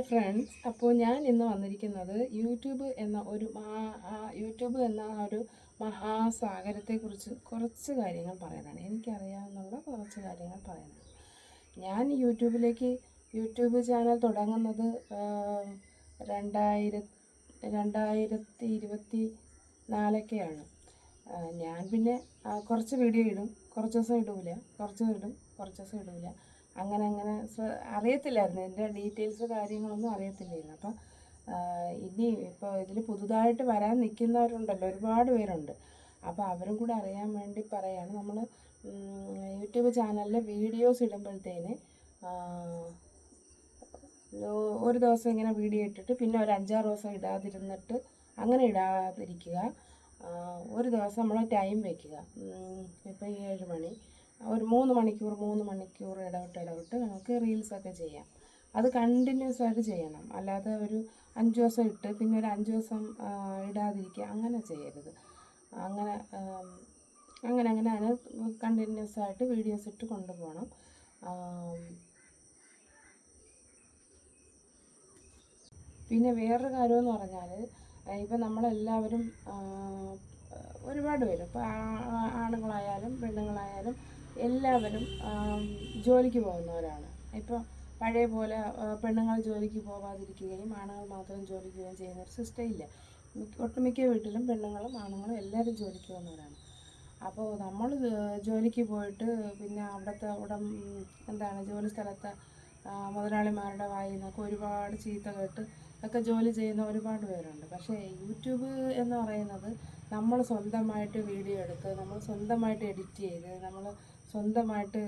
Friends, അപ്പോൾ ഞാൻ ഇന്ന് വന്നിരിക്കുന്നത് യൂട്യൂബ് എന്ന ഒരു മഹാസാഗരത്തെക്കുറിച്ച് കുറച്ച് കാര്യങ്ങൾ പറയാനാണ്. എനിക്കറിയാവുന്ന കുറച്ച് കാര്യങ്ങൾ പറയാനാണ്. ഞാൻ യൂട്യൂബ് ചാനൽ തുടങ്ങുന്നത് 2024 ഞാൻ പിന്നെ കുറച്ച് വീഡിയോ ഇടും, കുറച്ച് ദിവസം ഇടൂല, കുറച്ച് ഇടും, കുറച്ച് ദിവസം ഇടൂല. അങ്ങനെ അറിയത്തില്ലായിരുന്നു, എൻ്റെ ഡീറ്റെയിൽസ് കാര്യങ്ങളൊന്നും അറിയത്തില്ലായിരുന്നു. അപ്പം ഇപ്പോൾ ഇതിൽ പുതുതായിട്ട് വരാൻ നിൽക്കുന്നവരുണ്ടല്ലോ, ഒരുപാട് പേരുണ്ട്. അപ്പോൾ അവരും കൂടെ അറിയാൻ വേണ്ടി പറയാണ്. നമ്മൾ യൂട്യൂബ് ചാനലിൽ വീഡിയോസ് ഇടുമ്പോഴത്തേന് ഒരു ദിവസം ഇങ്ങനെ വീഡിയോ ഇട്ടിട്ട് പിന്നെ ഒരു 5-6 ദിവസം ഇടാതിരുന്നിട്ട് അങ്ങനെ ഇടാതിരിക്കുക. ഒരു ദിവസം നമ്മൾ ടൈം വയ്ക്കുക. ഇപ്പോൾ 7 മണി, ഒരു 3 മണിക്കൂർ ഇടവിട്ട് നമുക്ക് റീൽസൊക്കെ ചെയ്യാം. അത് കണ്ടിന്യൂസ് ആയിട്ട് ചെയ്യണം. അല്ലാതെ ഒരു 5 ദിവസം ഇട്ട് പിന്നെ ഒരു 5 ദിവസം ഇടാതിരിക്കുക, അങ്ങനെ ചെയ്യരുത്. അങ്ങനെ അതിന് കണ്ടിന്യൂസ് ആയിട്ട് വീഡിയോസ് ഇട്ട് കൊണ്ടുപോകണം. പിന്നെ വേറൊരു കാര്യമെന്ന് പറഞ്ഞാൽ, ഇപ്പം നമ്മളെല്ലാവരും ഒരുപാട് പേര്, ഇപ്പോൾ ആണുങ്ങളായാലും പെണ്ണുങ്ങളായാലും എല്ലാവരും ജോലിക്ക് പോകുന്നവരാണ്. ഇപ്പോൾ പഴയ പോലെ പെണ്ണുങ്ങൾ ജോലിക്ക് പോകാതിരിക്കുകയും ആണുങ്ങൾ മാത്രം ജോലിക്ക് പോവുകയും ചെയ്യുന്നൊരു സിസ്റ്റം ഇല്ല. ഒട്ടുമിക്ക വീട്ടിലും പെണ്ണുങ്ങളും ആണുങ്ങളും എല്ലാവരും ജോലിക്ക് പോകുന്നവരാണ്. അപ്പോൾ നമ്മൾ ജോലിക്ക് പോയിട്ട് പിന്നെ ജോലി സ്ഥലത്ത് മുതലാളിമാരുടെ വായിൽ നിന്നൊക്കെ ഒരുപാട് ചീത്ത കേട്ട് ഒക്കെ ജോലി ചെയ്യുന്ന ഒരുപാട് പേരുണ്ട്. പക്ഷേ യൂട്യൂബ് എന്ന് പറയുന്നത് നമ്മൾ സ്വന്തമായിട്ട് വീഡിയോ എടുത്ത്, നമ്മൾ സ്വന്തമായിട്ട് എഡിറ്റ് ചെയ്ത്, നമ്മൾ സ്വന്തമായിട്ട്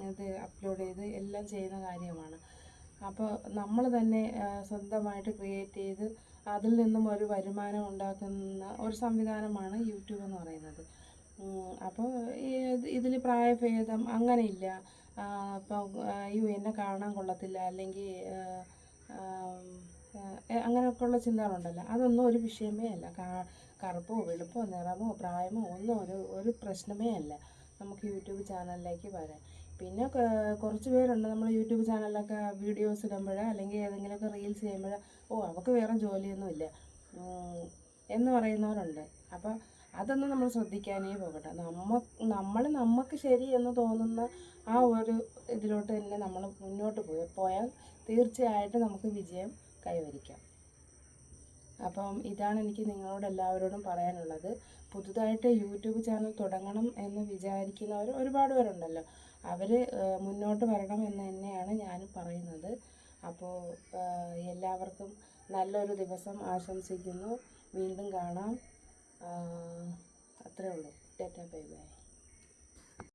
ഇത് അപ്ലോഡ് ചെയ്ത് എല്ലാം ചെയ്യുന്ന കാര്യമാണ്. അപ്പോൾ നമ്മൾ തന്നെ സ്വന്തമായിട്ട് ക്രിയേറ്റ് ചെയ്ത് അതിൽ നിന്നും ഒരു വരുമാനം ഉണ്ടാക്കുന്ന ഒരു സംവിധാനമാണ് യൂട്യൂബ് എന്ന് പറയുന്നത്. അപ്പോൾ ഇതിൽ പ്രായഭേദം അങ്ങനെയില്ല. ഇപ്പോൾ എന്നെ കാണാൻ കൊള്ളത്തില്ല, അല്ലെങ്കിൽ അങ്ങനെയൊക്കെയുള്ള ചിന്തകളുണ്ടല്ലോ, അതൊന്നും ഒരു വിഷയമേ അല്ല. കറുപ്പോ വെളുപ്പോ നിറമോ പ്രായമോ ഒന്നും ഒരു പ്രശ്നമേ അല്ല നമുക്ക് യൂട്യൂബ് ചാനലിലേക്ക് വരാൻ. പിന്നെ കുറച്ച് പേരുണ്ട്, നമ്മൾ യൂട്യൂബ് ചാനലിലൊക്കെ വീഡിയോസ് ഇടുമ്പോൾ അല്ലെങ്കിൽ ഏതെങ്കിലുമൊക്കെ റീൽസ് ചെയ്യുമ്പോൾ അവൾക്ക് വേറെ ജോലിയൊന്നുമില്ല എന്ന് പറയുന്നവരുണ്ട്. അപ്പോൾ അതൊന്നും നമ്മൾ ശ്രദ്ധിക്കാനേ പോകട്ടെ. നമുക്ക് ശരി എന്ന് തോന്നുന്ന ആ ഒരു ഇതിലോട്ട് തന്നെ നമ്മൾ മുന്നോട്ട് പോയാൽ തീർച്ചയായിട്ടും നമുക്ക് വിജയം കൈവരിക്കാം. അപ്പം ഇതാണ് എനിക്ക് നിങ്ങളോട് എല്ലാവരോടും പറയാനുള്ളത്. പുതുതായിട്ട് യൂട്യൂബ് ചാനൽ തുടങ്ങണം എന്ന് വിചാരിക്കുന്നവർ ഒരുപാട് പേരുണ്ടല്ലോ, അവർ മുന്നോട്ട് വരണം എന്ന് തന്നെയാണ് ഞാൻ പറയുന്നത്. അപ്പോൾ എല്ലാവർക്കും നല്ലൊരു ദിവസം ആശംസിക്കുന്നു. വീണ്ടും കാണാം. അത്രേ ഉള്ളൂ. Tata, bye bye.